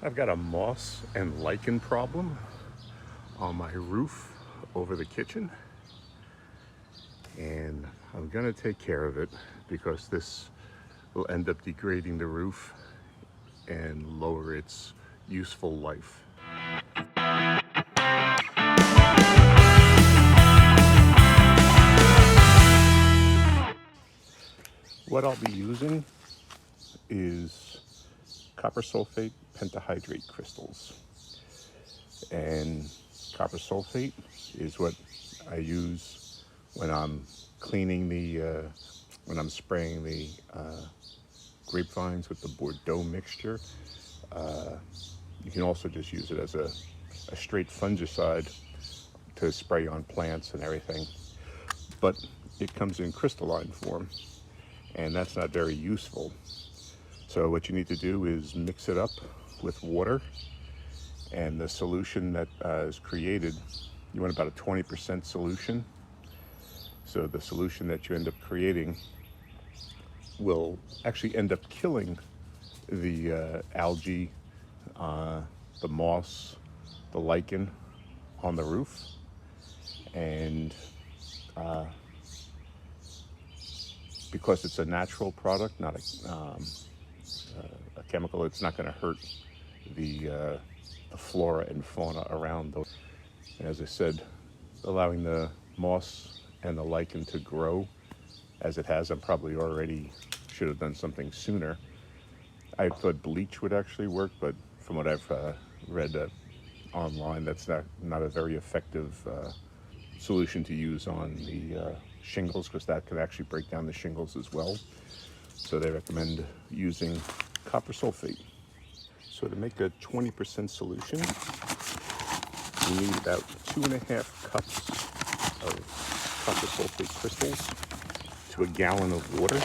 I've got a moss and lichen problem on my roof over the kitchen, and I'm gonna take care of it because this will end up degrading the roof and lower its useful life. What I'll be using is copper sulfate pentahydrate crystals, and copper sulfate is what I use when I'm cleaning when I'm spraying the grapevines with the Bordeaux mixture. You can also just use it as a straight fungicide to spray on plants and everything, but it comes in crystalline form, and that's not very useful. So what you need to do is mix it up with water, and the solution that is created, you want about a 20% solution. So the solution that you end up creating will actually end up killing the algae, the moss, the lichen on the roof. And because it's a natural product, not a chemical, it's not going to hurt the flora and fauna around those. And as I said, allowing the moss and the lichen to grow as it has. I probably already should have done something sooner. I thought bleach would actually work, but from what I've read online, that's not a very effective solution to use on the shingles, because that can actually break down the shingles as well. So they recommend using copper sulfate. So to make a 20% solution, you need about 2.5 cups of copper sulfate crystals to a gallon of water.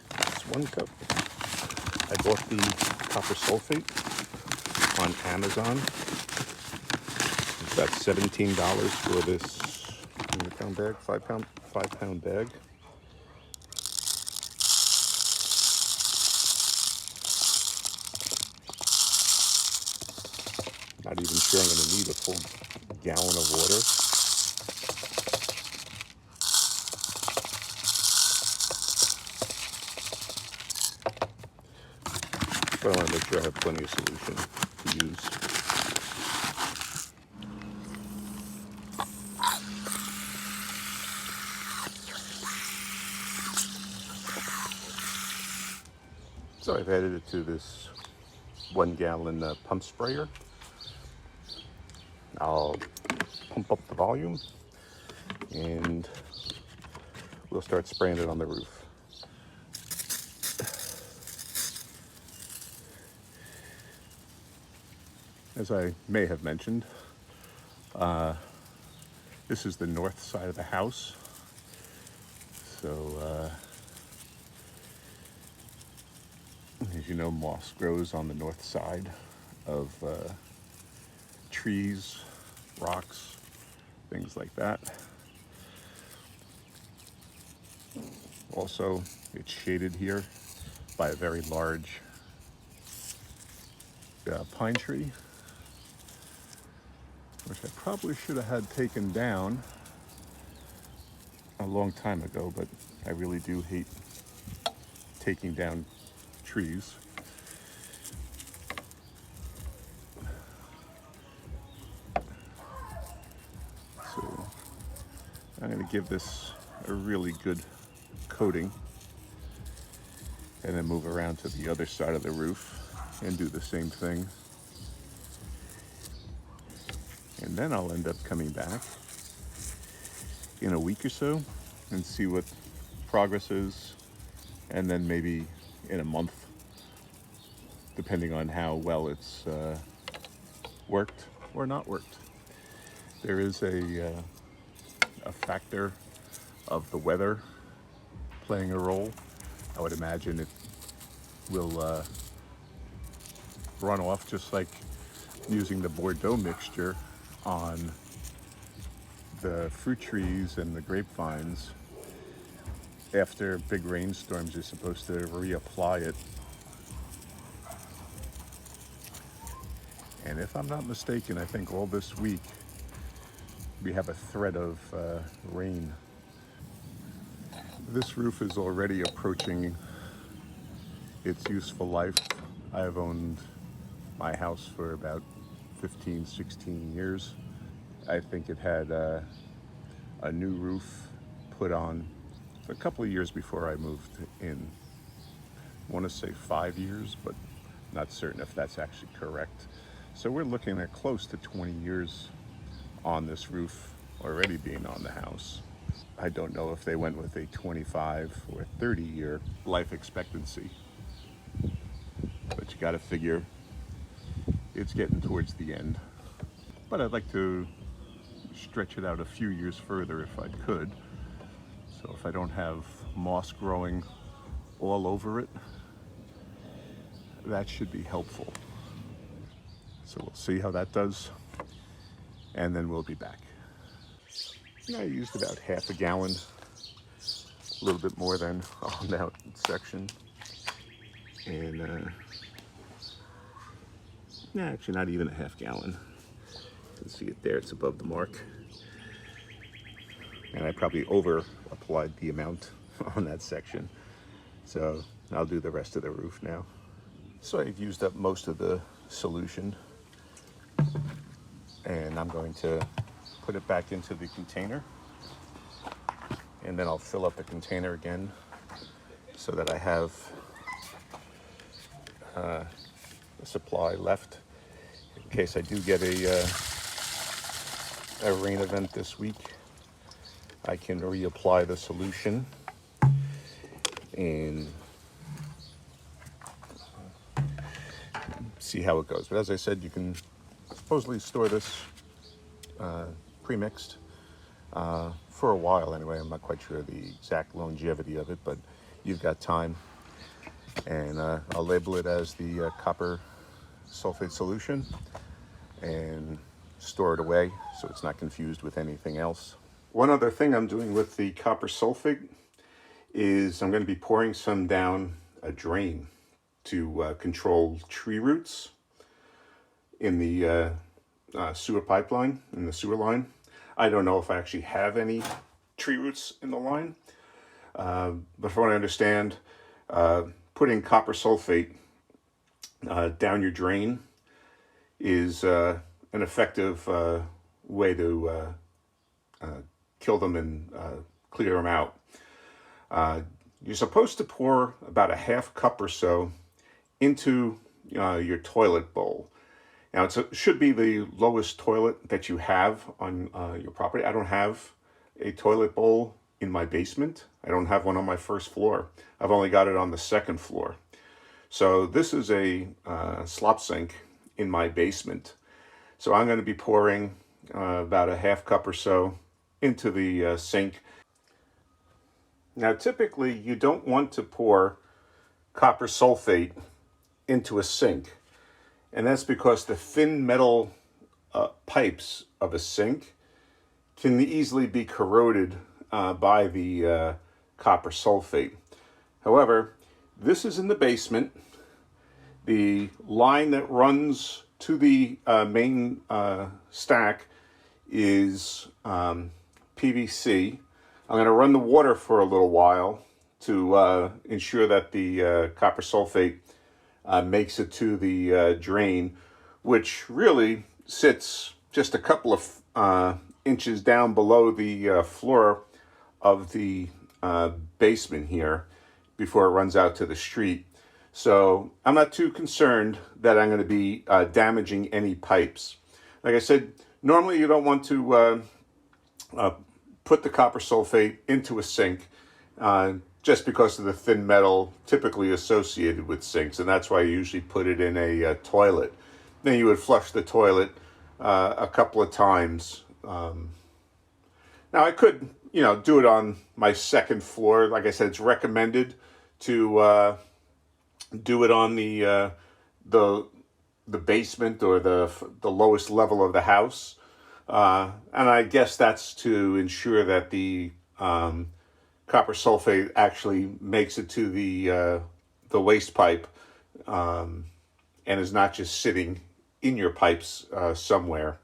That's 1 cup. I bought the copper sulfate on Amazon. It's about $17 for this 100-pound bag, 5-pound bag. Not even sure I'm going to need a full gallon of water. But I want to make sure I have plenty of solution to use. So I've added it to this 1-gallon pump sprayer. I'll pump up the volume and we'll start spraying it on the roof. As I may have mentioned, this is the north side of the house. So, as you know, moss grows on the north side of trees, rocks, things like that. Also, it's shaded here by a very large pine tree, which I probably should have had taken down a long time ago, but I really do hate taking down trees. So I'm going to give this a really good coating and then move around to the other side of the roof and do the same thing. And then I'll end up coming back in a week or so and see what progress is, and then maybe in a month, depending on how well it's worked or not worked. There is a factor of the weather playing a role. I would imagine it will run off just like using the Bordeaux mixture on the fruit trees and the grapevines. After big rainstorms, you're supposed to reapply it. And if I'm not mistaken, I think all this week we have a threat of rain. This roof is already approaching its useful life. I've owned my house for about 15, 16 years. I think it had a new roof put on a couple of years before I moved in. I want to say 5 years, but not certain if that's actually correct. So we're looking at close to 20 years on this roof already being on the house. I don't know if they went with a 25 or 30 year life expectancy, but you got to figure it's getting towards the end. But I'd like to stretch it out a few years further if I could. So if I don't have moss growing all over it, that should be helpful. So we'll see how that does, and then we'll be back. I used about half a gallon, a little bit more than on that section. And actually not even a half gallon. You can see it there, it's above the mark. And I probably over applied the amount on that section. So I'll do the rest of the roof now. So I've used up most of the solution, and I'm going to put it back into the container, and then I'll fill up the container again so that I have a supply left in case I do get a rain event this week. I can reapply the solution and see how it goes. But as I said, you can supposedly store this pre-mixed for a while anyway. I'm not quite sure the exact longevity of it, but you've got time. And I'll label it as the copper sulfate solution and store it away so it's not confused with anything else. One other thing I'm doing with the copper sulfate is I'm going to be pouring some down a drain to control tree roots in the sewer pipeline, in the sewer line. I don't know if I actually have any tree roots in the line, but from what I understand, putting copper sulfate down your drain is an effective way to kill them and clear them out. You're supposed to pour about a half cup or so into your toilet bowl. Now, it should be the lowest toilet that you have on your property. I don't have a toilet bowl in my basement. I don't have one on my first floor. I've only got it on the second floor. So this is a slop sink in my basement. So I'm going to be pouring about a half cup or so into the sink. Now, typically, you don't want to pour copper sulfate into a sink. And that's because the thin metal pipes of a sink can easily be corroded by the copper sulfate. However, this is in the basement. The line that runs to the main stack is PVC. I'm going to run the water for a little while to ensure that the copper sulfate makes it to the drain, which really sits just a couple of inches down below the floor of the basement here before it runs out to the street. So I'm not too concerned that I'm going to be damaging any pipes. Like I said, normally you don't want to put the copper sulfate into a sink just because of the thin metal typically associated with sinks, and that's why I usually put it in a toilet. Then you would flush the toilet a couple of times. Now I could, do it on my second floor. Like I said, it's recommended to do it on the basement or the lowest level of the house, and I guess that's to ensure that the copper sulfate actually makes it to the waste pipe, and is not just sitting in your pipes somewhere.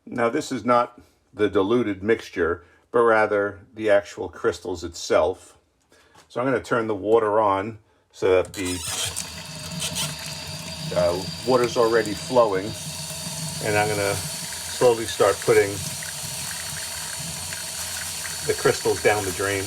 Now this is not the diluted mixture, but rather the actual crystals itself. So I'm going to turn the water on so that the water's already flowing, and I'm going to slowly start putting the crystals down the drain.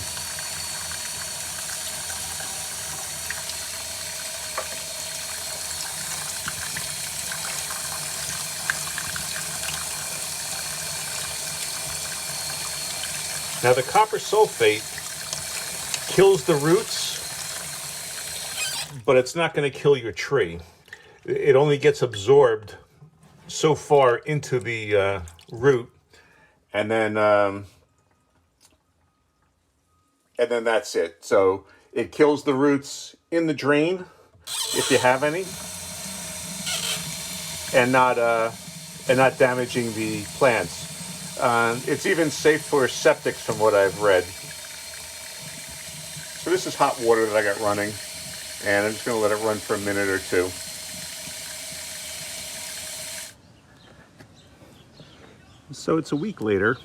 Now the copper sulfate kills the roots, but it's not going to kill your tree. It only gets absorbed so far into the root, and then that's it. So it kills the roots in the drain, if you have any, and not damaging the plants. It's even safe for septics, from what I've read. So this is hot water that I got running, and I'm just going to let it run for a minute or two. So it's a week later,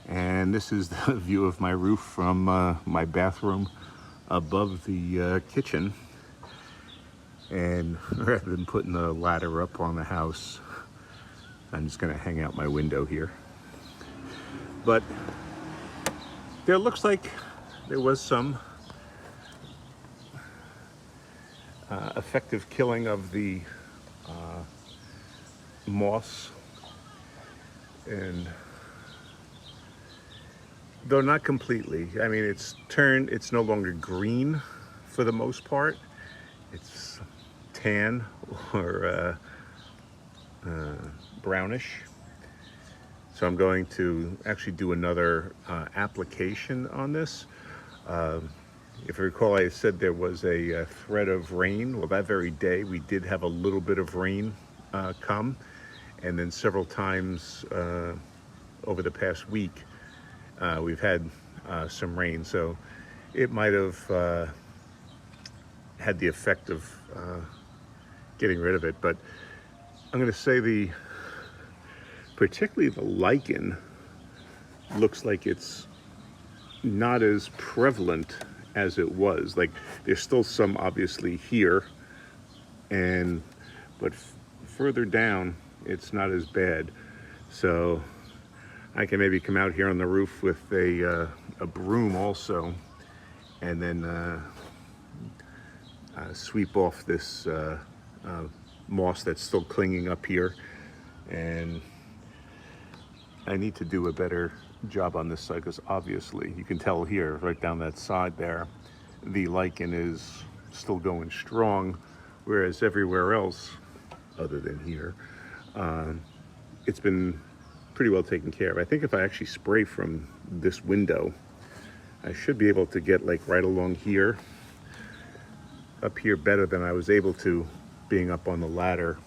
and this is the view of my roof from my bathroom above the kitchen. And rather than putting a ladder up on the house, I'm just going to hang out my window here. But there looks like there was some effective killing of the moss, and though not completely. I mean, it's no longer green for the most part. It's tan or brownish. So I'm going to actually do another application on this. If you recall, I said there was a threat of rain. Well, that very day we did have a little bit of rain come, and then several times over the past week we've had some rain. So it might have had the effect of getting rid of it. But I'm going to say particularly the lichen looks like it's not as prevalent as it was. Like, there's still some obviously here, but further down it's not as bad. So I can maybe come out here on the roof with a broom also, and then sweep off this moss that's still clinging up here. And I need to do a better job on this side, because obviously you can tell here, right down that side there, the lichen is still going strong, whereas everywhere else, other than here, it's been pretty well taken care of. I think if I actually spray from this window, I should be able to get like right along here, up here, better than I was able to being up on the ladder,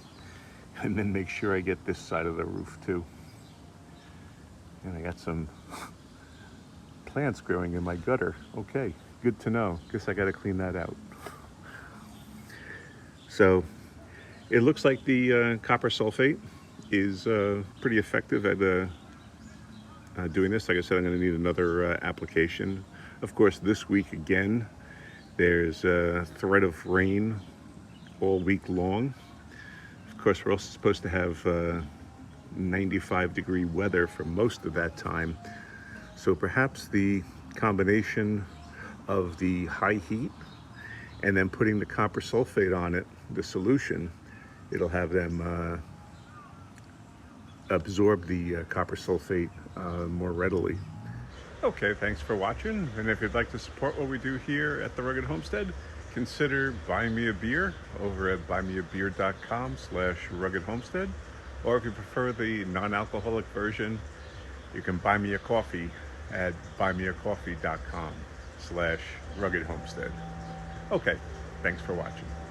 and then make sure I get this side of the roof too. And I got some plants growing in my gutter. Okay, good to know. Guess I got to clean that out. So it looks like the copper sulfate is pretty effective at doing this. Like I said, I'm going to need another application. Of course, this week again, there's a threat of rain all week long. Of course, we're also supposed to have 95-degree weather for most of that time. So perhaps the combination of the high heat and then putting the copper sulfate on it, the solution, it'll have them absorb the copper sulfate more readily. Okay, thanks for watching. And if you'd like to support what we do here at the Rugged Homestead, consider buying me a beer over at buymeabeer.com/ruggedhomestead, Or if you prefer the non-alcoholic version, you can buy me a coffee at buymeacoffee.com/ruggedhomestead. Okay, thanks for watching.